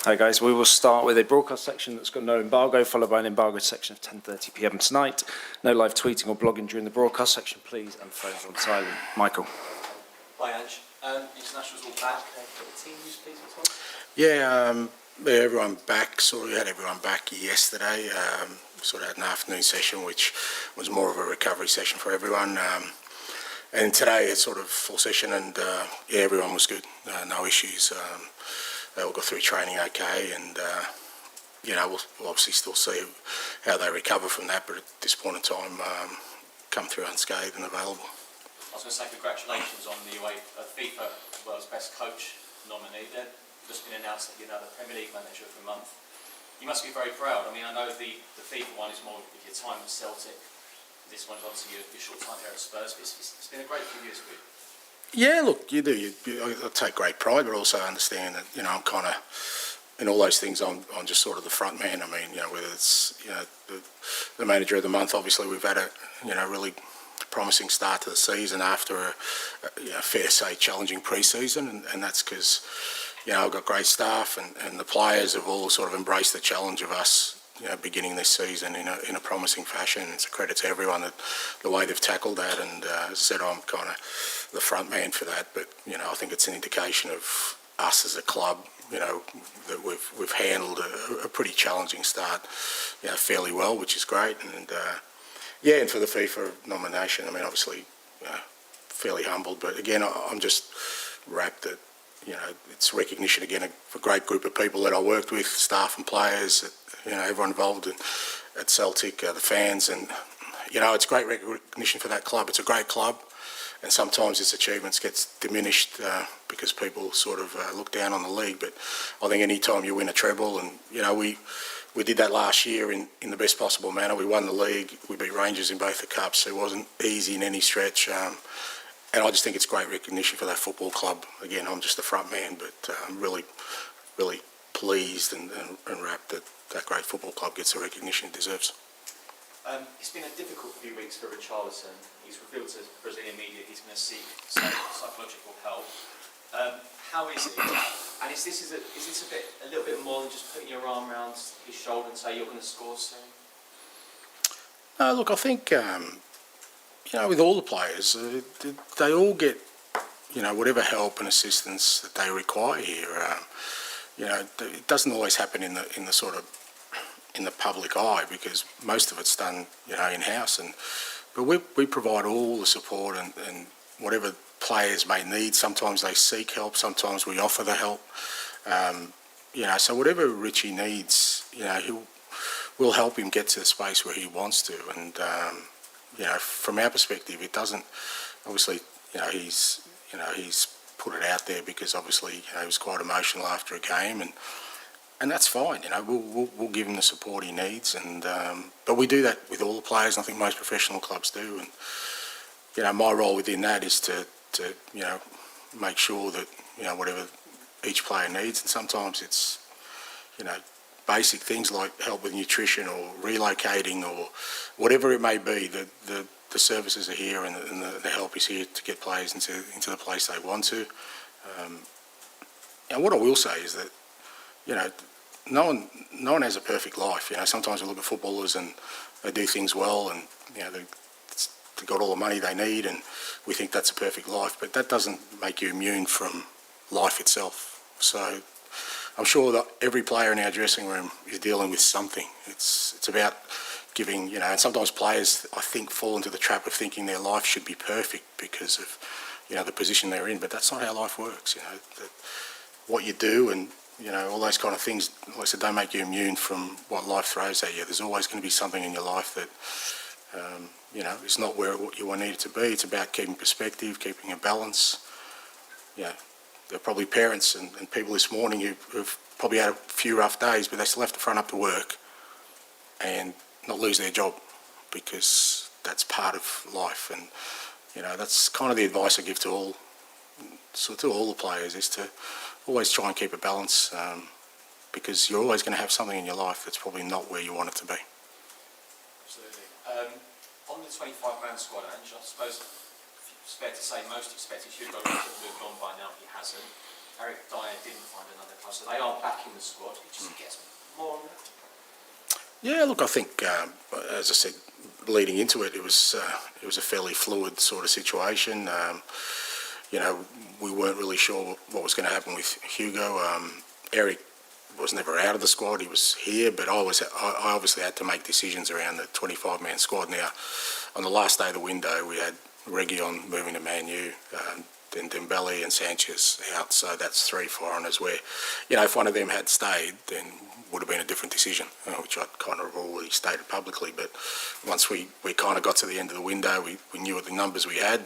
Hi guys, we will start with a broadcast section that's got no embargo, followed by an embargoed section of 10:30 p.m. tonight. No live tweeting or blogging during the broadcast section, please, and phones on silent. Michael. Hi Ange. Internationals all back. Can the team use please as well? Yeah, everyone back. We had everyone back yesterday. Sort of had an afternoon session, which was more of a recovery session for everyone. And today it's sort of full session, and everyone was good. No issues. They all got through training okay, and we'll obviously still see how they recover from that. But at this point in time, come through unscathed and available. I was going to say congratulations on the FIFA World's Best Coach nominee. They've just been announced that you're now the Premier League manager of the month. You must be very proud. I mean, I know the FIFA one is more with your time at Celtic. This one's obviously your short time here at Spurs, but it's been a great few years for you. Yeah, look, you do. I take great pride, but also understand that I'm kind of in all those things. I'm just sort of the front man. I mean, whether it's the manager of the month. Obviously, we've had a really promising start to the season after a fair to say challenging pre-season, and that's because I've got great staff and the players have all sort of embraced the challenge of us. Beginning this season in a promising fashion. It's a credit to everyone that the way they've tackled that, and as I said, I'm kind of the front man for that. But I think it's an indication of us as a club, that we've handled a pretty challenging start, fairly well, which is great. And and for the FIFA nomination, I mean, obviously, fairly humbled, but again, I'm just wrapped that. It's recognition again of a great group of people that I worked with, staff and players, everyone involved at Celtic, the fans, and it's great recognition for that club. It's a great club, and sometimes its achievements gets diminished because people sort of look down on the league. But I think any time you win a treble, and we did that last year in the best possible manner. We won the league. We beat Rangers in both the cups. It wasn't easy in any stretch. And I just think it's great recognition for that football club. Again, I'm just the front man, but I'm really, really pleased and wrapped that that great football club gets the recognition it deserves. It's been a difficult few weeks for Richarlison. He's revealed to Brazilian media he's going to seek psychological help. How is it? And is this a little bit more than just putting your arm around his shoulder and say you're going to score soon? No, look, I think. With all the players, they all get, whatever help and assistance that they require here. It doesn't always happen in the public eye because most of it's done, in-house. But we provide all the support and whatever players may need. Sometimes they seek help. Sometimes we offer the help. So whatever Richie needs, we'll help him get to the space where he wants to. And from our perspective, it doesn't. Obviously, he's put it out there because obviously, he was quite emotional after a game, and that's fine. We'll give him the support he needs, and but we do that with all the players. And I think most professional clubs do, and my role within that is to make sure that whatever each player needs, and sometimes it's basic things like help with nutrition or relocating or whatever it may be. The services are here and the help is here to get players into the place they want to. And what I will say is that no one has a perfect life. Sometimes we look at footballers and they do things well and they've got all the money they need and we think that's a perfect life, but that doesn't make you immune from life itself. So I'm sure that every player in our dressing room is dealing with something. It's about giving, and sometimes players, I think, fall into the trap of thinking their life should be perfect because of, the position they're in. But that's not how life works. That what you do and, all those kind of things, like I said, don't make you immune from what life throws at you. There's always going to be something in your life that, it's not where you need it to be. It's about keeping perspective, keeping a balance. There are probably parents and people this morning who've probably had a few rough days, but they still have to front up to work and not lose their job because that's part of life. And that's kind of the advice I give to all the players is to always try and keep a balance because you're always going to have something in your life that's probably not where you want it to be. Absolutely. On the 25-man squad, Ange, I suppose it's fair to say most expected Hugo to have moved on by now, he hasn't. Eric Dyer didn't find another club, so they are back in the squad. It just gets more on that. Yeah, look, I think, as I said, leading into it, it was a fairly fluid sort of situation. You know, we weren't really sure what was going to happen with Hugo. Eric was never out of the squad; he was here, but I obviously had to make decisions around the 25-man squad. Now, on the last day of the window, we had Reguilon moving to Man U, then Dembele and Sanchez out, so that's 3 foreigners where, you know, if one of them had stayed, then would have been a different decision, which I kind of already stated publicly. But once we kind of got to the end of the window, we knew what the numbers we had.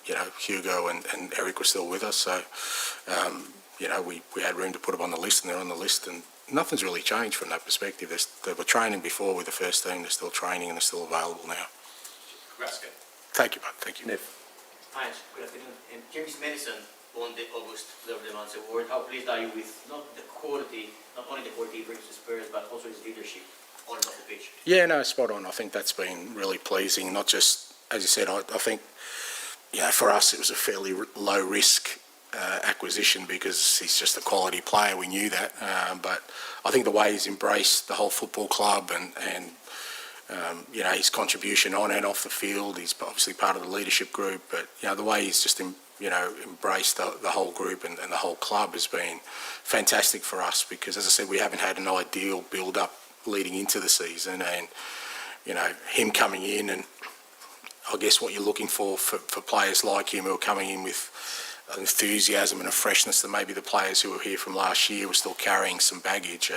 You know, Hugo and Eric were still with us, so you know, we had room to put them on the list, and they're on the list, and nothing's really changed from that perspective. They were training before with the first team, they're still training, and they're still available now. Congrats, good. Thank you, bud. Thank you. Niv. Hi, good afternoon. James Madison won the August Player of the Month award. How pleased are you with not only the quality he brings to Spurs, but also his leadership on and off the pitch? Yeah, no, spot on. I think that's been really pleasing. Not just, as you said, I think, you know, for us it was a fairly low risk acquisition because he's just a quality player. We knew that, but I think the way he's embraced the whole football club and you know, his contribution on and off the field, he's obviously part of the leadership group, but you know, the way he's just you know, embraced the whole group and the whole club has been fantastic for us because, as I said, we haven't had an ideal build-up leading into the season, and you know, him coming in, and I guess what you're looking for players like him who are coming in with enthusiasm and a freshness that maybe the players who were here from last year were still carrying some baggage.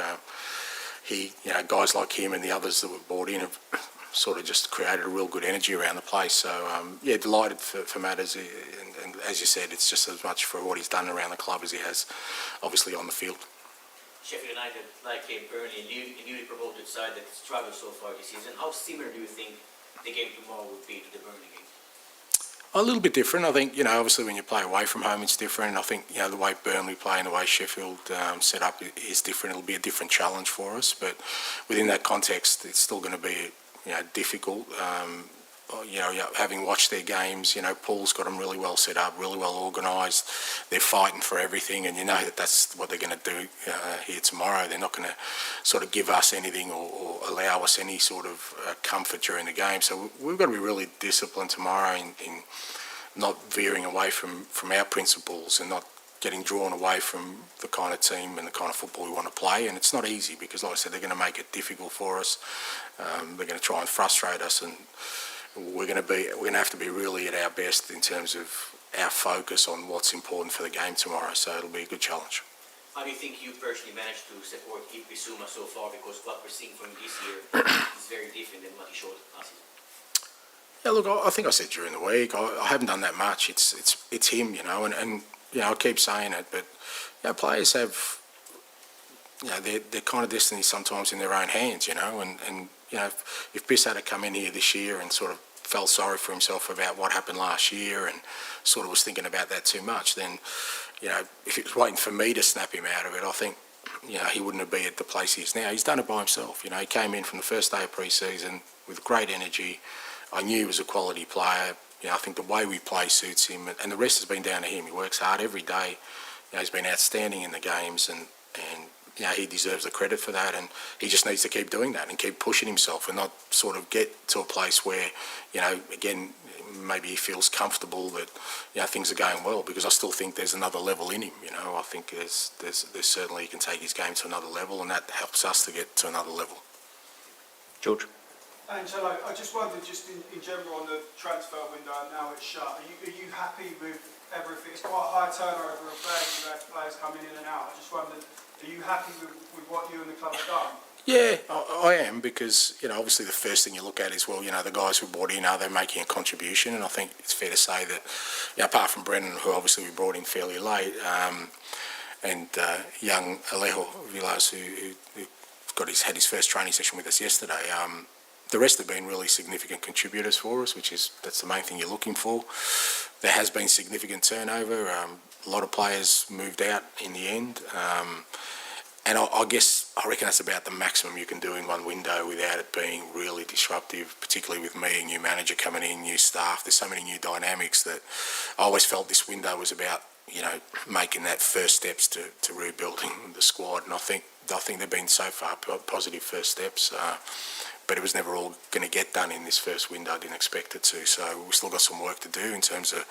You know, guys like him and the others that were brought in have sort of just created a real good energy around the place. So, yeah, delighted for Matt, and as you said, it's just as much for what he's done around the club as he has obviously on the field. Sheffield United, like Burnley, a newly promoted side that struggled so far this season. How similar do you think the game tomorrow would be to the Burnley game? A little bit different. I think, you know, obviously when you play away from home, it's different. I think, you know, the way Burnley play and the way Sheffield set up is different. It'll be a different challenge for us, but within that context, it's still going to be, you know, difficult. You know, having watched their games, you know, Paul's got them really well set up, really well organised. They're fighting for everything, and you know that that's what they're going to do here tomorrow. They're not going to sort of give us anything or allow us any sort of comfort during the game. So we've got to be really disciplined tomorrow in not veering away from our principles and not getting drawn away from the kind of team and the kind of football we want to play. And it's not easy because, like I said, they're going to make it difficult for us. They're going to try and frustrate us, and we're going to have to be really at our best in terms of our focus on what's important for the game tomorrow. So it'll be a good challenge. How do you think you personally managed to support Ipe Bissouma so far? Because what we're seeing from him this year is very different than what he showed last season. Yeah, look, I think I said during the week, I haven't done that much. It's him, you know, and you know, I keep saying it, but you know, players have, you know, their kind of destiny sometimes in their own hands, you know, and you know, if Biss had to come in here this year and sort of felt sorry for himself about what happened last year and sort of was thinking about that too much, then, you know, if he was waiting for me to snap him out of it, I think, you know, he wouldn't be at the place he is now. He's done it by himself. You know, he came in from the first day of pre-season with great energy. I knew he was a quality player. You know, I think the way we play suits him, and the rest has been down to him. He works hard every day. You know, he's been outstanding in the games, and you know, he deserves the credit for that, and he just needs to keep doing that and keep pushing himself and not sort of get to a place where, you know, again, maybe he feels comfortable that, you know, things are going well, because I still think there's another level in him. You know, I think there's certainly he can take his game to another level, and that helps us to get to another level. George. Ange, hello. I just wondered, just in general on the transfer window, now it's shut, are you happy with everything? It's quite a high turnover of players. You've had players coming in and out. I just wondered, are you happy with what you and the club have done? Yeah, I am, because, you know, obviously the first thing you look at is, well, you know, the guys who brought in, are they making a contribution? And I think it's fair to say that, you know, apart from Brennan, who obviously we brought in fairly late, and young Alejo Villas, who had his first training session with us yesterday, the rest have been really significant contributors for us, that's the main thing you're looking for. There has been significant turnover. A lot of players moved out in the end. And I reckon that's about the maximum you can do in one window without it being really disruptive, particularly with me, a new manager coming in, new staff. There's so many new dynamics that I always felt this window was about making that first steps to rebuilding the squad. And I think they've been so far positive first steps. But it was never all going to get done in this first window. I didn't expect it to. So we've still got some work to do in terms of,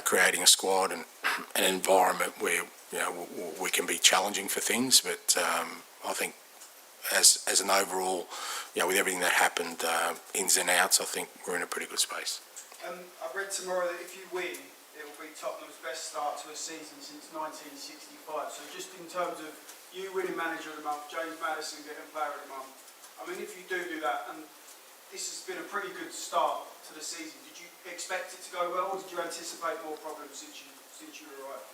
creating a squad and an environment where, we can be challenging for things. But I think as an overall, with everything that happened, ins and outs, I think we're in a pretty good space. I read tomorrow that if you win, it will be Tottenham's best start to a season since 1965. So just in terms of you winning Manager of the Month, James Maddison getting Player of the Month, I mean, if you do that, and this has been a pretty good start to the season, did you expect it to go well, or did you anticipate more problems since you arrived?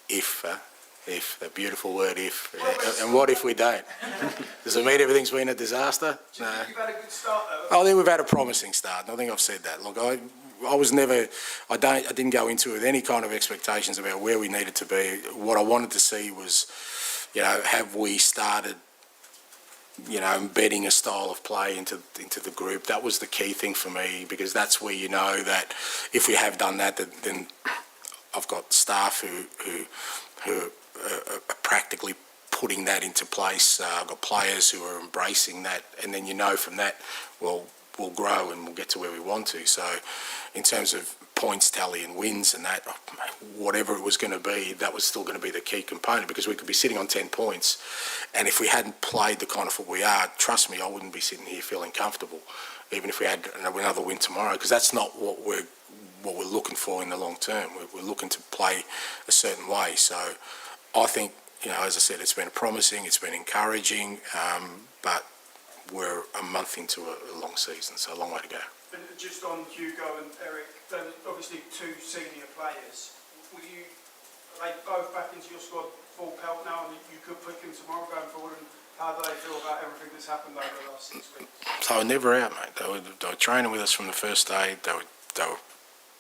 If, the beautiful word if. And what if we don't? Does it mean everything's been a disaster? Do you think you've had a good start though? I think we've had a promising start. I think I've said that. Look, I didn't go into it with any kind of expectations about where we needed to be. What I wanted to see was, have we started, embedding a style of play into the group. That was the key thing for me, because that's where you know that if we have done that, then I've got staff who are practically putting that into place. I've got players who are embracing that, and then from that, we'll grow and we'll get to where we want to. So in terms of points tally and wins and that, whatever it was going to be, that was still going to be the key component, because we could be sitting on 10 points, and if we hadn't played the kind of football we are, trust me, I wouldn't be sitting here feeling comfortable, even if we had another win tomorrow, because that's not what we're looking for in the long term. We're looking to play a certain way. So I think, as I said, it's been promising, it's been encouraging, but we're a month into a long season, so a long way to go. And just on Hugo and Eric, they're obviously two senior players. Are they both back into your squad full pelt now, and you could pick them tomorrow going forward? And how do they feel about everything that's happened over the last 6 weeks? So they're never out, mate. They were training with us from the first day. They were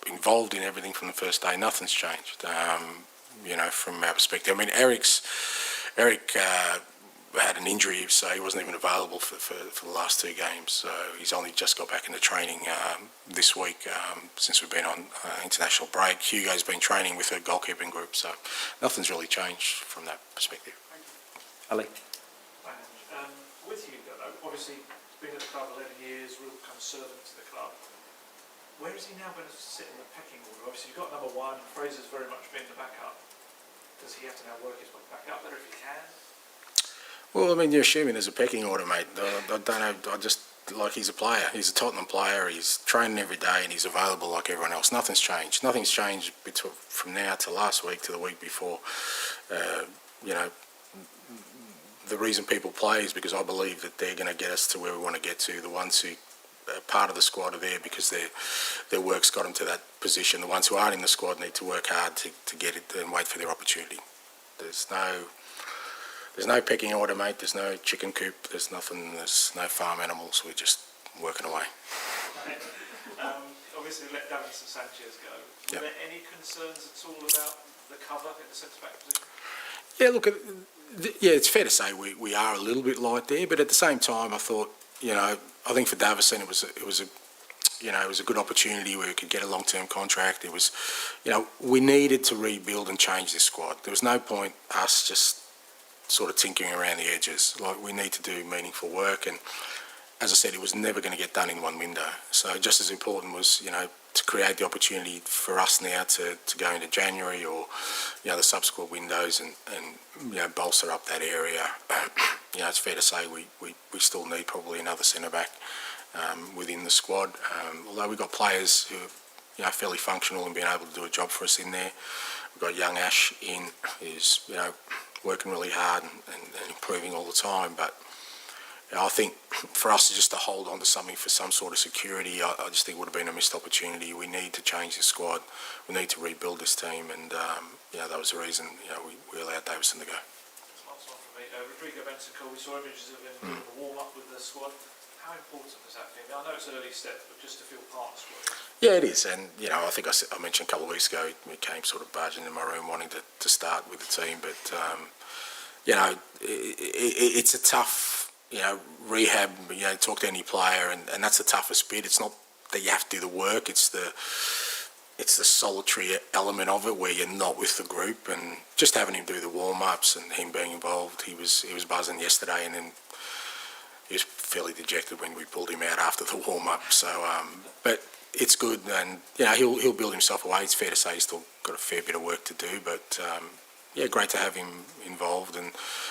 involved in everything from the first day. Nothing's changed, from our perspective. I mean, Eric had an injury, so he wasn't even available for the last 2 games. So he's only just got back into training this week since we've been on international break. Hugo's been training with a goalkeeping group, so nothing's really changed from that perspective. Ali? With Hugo, obviously, he's been at the club 11 years, real kind of servant to the club. Where is he now going to sit in the pecking order? Obviously, you've got number 1, Fraser's very much been the backup. Does he have to now work his way back up there if he can? Well, I mean, you're assuming there's a pecking order, mate. I don't know. He's a player. He's a Tottenham player. He's training every day and he's available like everyone else. Nothing's changed. Nothing's changed from now to last week to the week before. The reason people play is because I believe that they're going to get us to where we want to get to. The ones who are part of the squad are there because their work's got them to that position. The ones who aren't in the squad need to work hard to get it and wait for their opportunity. There's no pecking order, mate. There's no chicken coop. There's nothing. There's no farm animals. We're just working away. Obviously, let Davinson Sanchez go. Were there any concerns at all about the cover in the centre-back position? Yeah, look, it's fair to say we are a little bit light there, but at the same time, I thought, I think for Davison it was a good opportunity where we could get a long-term contract. It was, we needed to rebuild and change this squad. There was no point us just sort of tinkering around the edges. Like, we need to do meaningful work, and as I said, it was never going to get done in one window. So just as important was, to create the opportunity for us now to go into January or, the subsequent windows and bolster up that area. It's fair to say we still need probably another centre-back within the squad. Although we've got players who are, fairly functional and being able to do a job for us in there. We've got young Ange in, who's, working really hard and improving all the time. But I think for us just to hold on to something for some sort of security, I just think would have been a missed opportunity. We need to change the squad. We need to rebuild this team, and that was the reason we allowed Davison to go. Last one for me. Rodrigo Bentancur, we saw images of him doing a warm-up with the squad. How important is that for him? I know it's an early step, but just to feel part of the squad. Yeah, it is, and I think I mentioned a couple of weeks ago he came sort of barging in my room wanting to start with the team, but it's a tough rehab. Talk to any player, and that's the toughest bit. It's not that you have to do the work; it's it's the solitary element of it where you're not with the group, and just having him do the warm-ups and him being involved, he was buzzing yesterday, and then he was fairly dejected when we pulled him out after the warm-up. So, but it's good, and he'll build himself away. It's fair to say he's still got a fair bit of work to do, but yeah, great to have him involved, and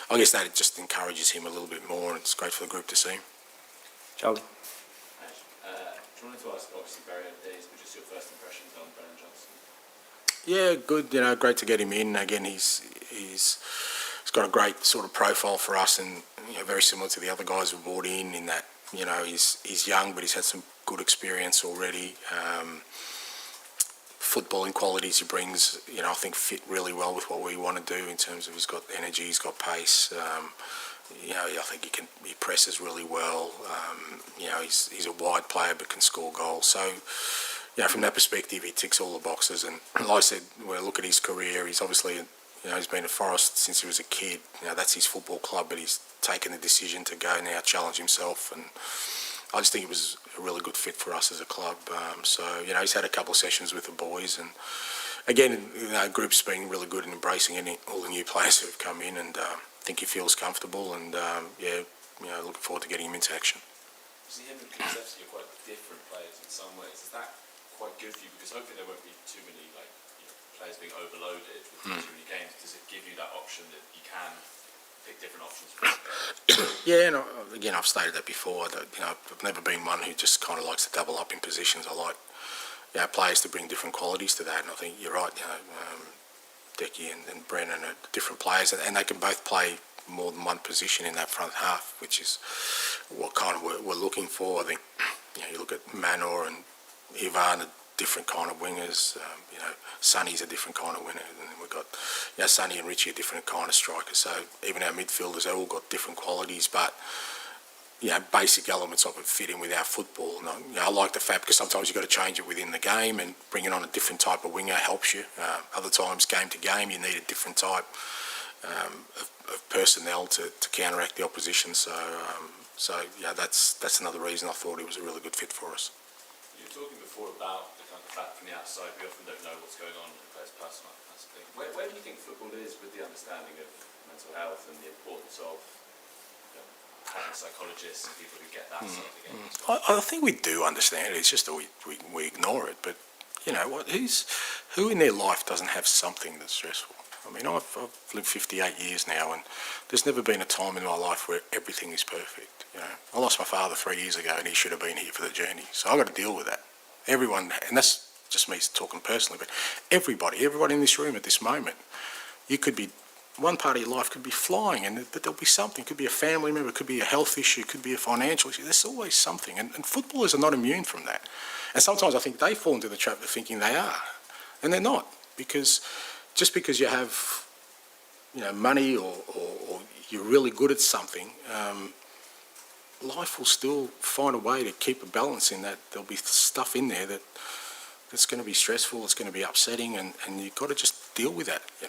I guess that just encourages him a little bit more, and it's great for the group to see him. Charlie. I wanted to ask, obviously very early days, but just your first impressions on Brennan Johnson. Yeah, good. Great to get him in. Again, he's got a great sort of profile for us, and very similar to the other guys we've brought in that he's young, but he's had some good experience already. Footballing qualities he brings, I think fit really well with what we want to do in terms of he's got energy, he's got pace. I think he presses really well. He's a wide player but can score goals. So, from that perspective, he ticks all the boxes. And like I said, when I look at his career, he's obviously, he's been at Forest since he was a kid. That's his football club, but he's taken the decision to go now challenge himself. And I just think it was a really good fit for us as a club. So, he's had a couple of sessions with the boys. And again, group's been really good in embracing all the new players who have come in, and I think he feels comfortable, and looking forward to getting him into action. See, him and Kulusevski are quite different players in some ways. Is that quite good for you? Because hopefully there won't be too many players being overloaded with too many games. Does it give you that option that you can pick different options? Yeah, and again, I've stated that before. That I've never been one who just kind of likes to double up in positions. I like players to bring different qualities to that, and I think you're right. Decky and Brennan are different players, and they can both play more than one position in that front half, which is what kind of we're looking for. I think you look at Manor and Ivan, are different kind of wingers. Sonny's a different kind of winner, and then we've got Sonny and Richie are different kind of strikers. So even our midfielders, they've all got different qualities, but basic elements of it fit in with our football. And I like the fact, because sometimes you've got to change it within the game, and bringing on a different type of winger helps you. Other times, game to game, you need a different type of personnel to counteract the opposition. So that's another reason I thought he was a really good fit for us. You were talking before about the kind of fact from the outside, we often don't know what's going on in the player's personal life. Where do you think football is with the understanding of mental health and the importance of having psychologists and people who get that side of the game as well? I think we do understand it. It's just that we ignore it. But who in their life doesn't have something that's stressful? I mean, I've lived 58 years now, and there's never been a time in my life where everything is perfect. I lost my father 3 years ago, and he should have been here for the journey. So I've got to deal with that. Everyone, and that's just me talking personally, but everybody in this room at this moment, you could be, one part of your life could be flying, but there'll be something. It could be a family member, it could be a health issue, it could be a financial issue. There's always something, and footballers are not immune from that. And sometimes I think they fall into the trap of thinking they are, and they're not, because just because you have money or you're really good at something, life will still find a way to keep a balance in that. There'll be stuff in there that's going to be stressful, it's going to be upsetting, and you've got to just deal with that, Do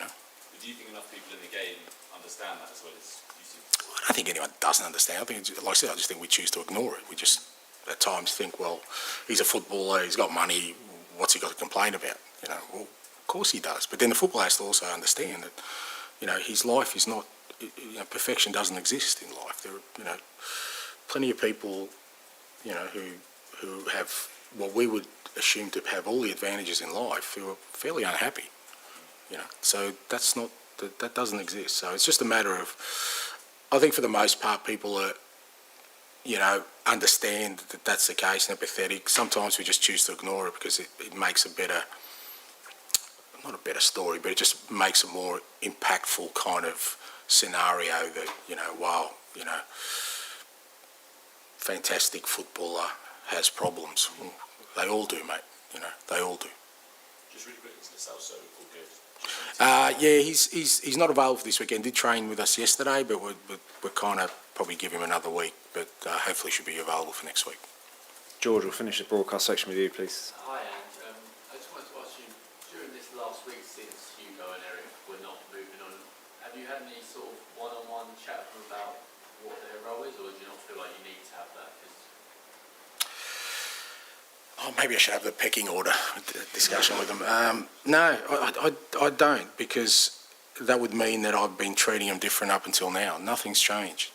you think enough people in the game understand that as well as you see? I don't think anyone doesn't understand. I think, like I said, I just think we choose to ignore it. We just, at times, think, well, he's a footballer, he's got money, what's he got to complain about? Well, of course he does. But then the footballer has to also understand that, his life is not, perfection doesn't exist in life. There are, plenty of people, who have what we would assume to have all the advantages in life, who are fairly unhappy. So that doesn't exist. So it's just a matter of, I think for the most part, people are, understand that that's the case and empathetic. Sometimes we just choose to ignore it because it makes not a better story, but it just makes a more impactful kind of scenario that, wow, fantastic footballer has problems. Well, they all do, mate. They all do. Just really quick, is Celso all good? Yeah, he's not available for this weekend. Did train with us yesterday, but we're kind of probably give him another week. But hopefully should be available for next week. George, we'll finish the broadcast section with you, please. Hi, Ange. I just wanted to ask you, during this last week since Hugo and Eric were not moving on, have you had any sort of one-on-one chat with them about what their role is, or do you not feel like you need to have that? Oh, maybe I should have the pecking order discussion with them. No, I don't, because that would mean that I've been treating them different up until now. Nothing's changed,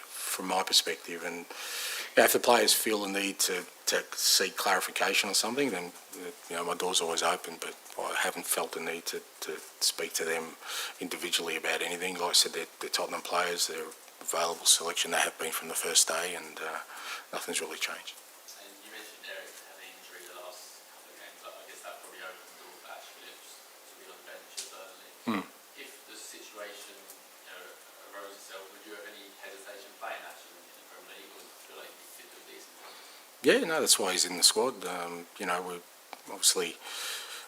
from my perspective. And if the players feel the need to seek clarification or something, then my door's always open. But I haven't felt the need to speak to them individually about anything. Like I said, they're Tottenham players. They're available selection. They have been from the first day, and nothing's really changed. And you mentioned Eric had an injury the last couple of games, but I guess that probably opened the door for Ash Phillips to be on the bench at Burnley. If the situation arose itself, would you have any hesitation playing Ash in the Premier League, or do you feel like you could do a decent job? Yeah, no, that's why he's in the squad. We obviously,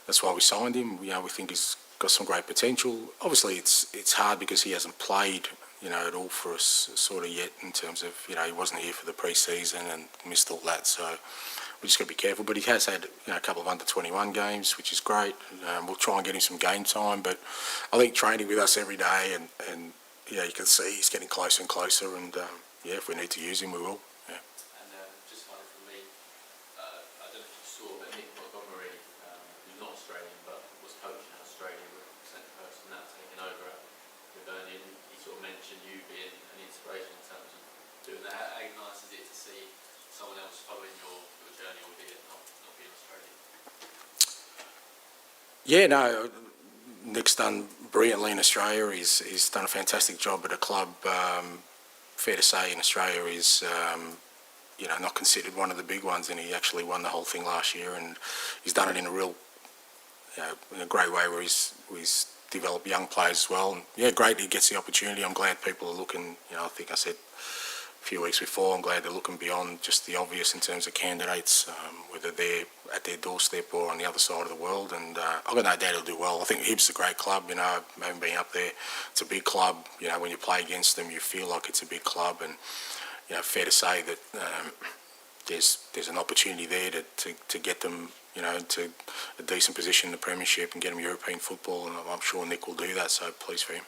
that's why we signed him. We think he's got some great potential. Obviously, it's hard because he hasn't played, at all for us sort of yet, in terms of, he wasn't here for the pre-season and missed all that. So we just got to be careful. But he has had, a couple of under-21 games, which is great. We'll try and get him some game time. But I think training with us every day, and you can see he's getting closer and closer. And if we need to use him, we will. Yeah. And just one from me, I don't know if you saw, but Nick Montgomery, who's not Australian but was coaching in Australia, with a centre person now taking over at Burnley, and he sort of mentioned you being an inspiration in terms of doing that. How nice is it to see someone else following your journey, albeit not being Australian? Yeah, no, Nick's done brilliantly in Australia. He's done a fantastic job at a club. Fair to say, in Australia, he's not considered one of the big ones, and he actually won the whole thing last year. And he's done it in a real, in a great way, where he's developed young players as well. And yeah, great he gets the opportunity. I'm glad people are looking. I think I said a few weeks before, I'm glad they're looking beyond just the obvious in terms of candidates, whether they're at their doorstep or on the other side of the world. And I've got no doubt he'll do well. I think Hibs is a great club. I haven't been up there. It's a big club. When you play against them, you feel like it's a big club. And fair to say that there's an opportunity there to get them, to a decent position in the Premiership and get them European football. And I'm sure Nick will do that. So pleased for him.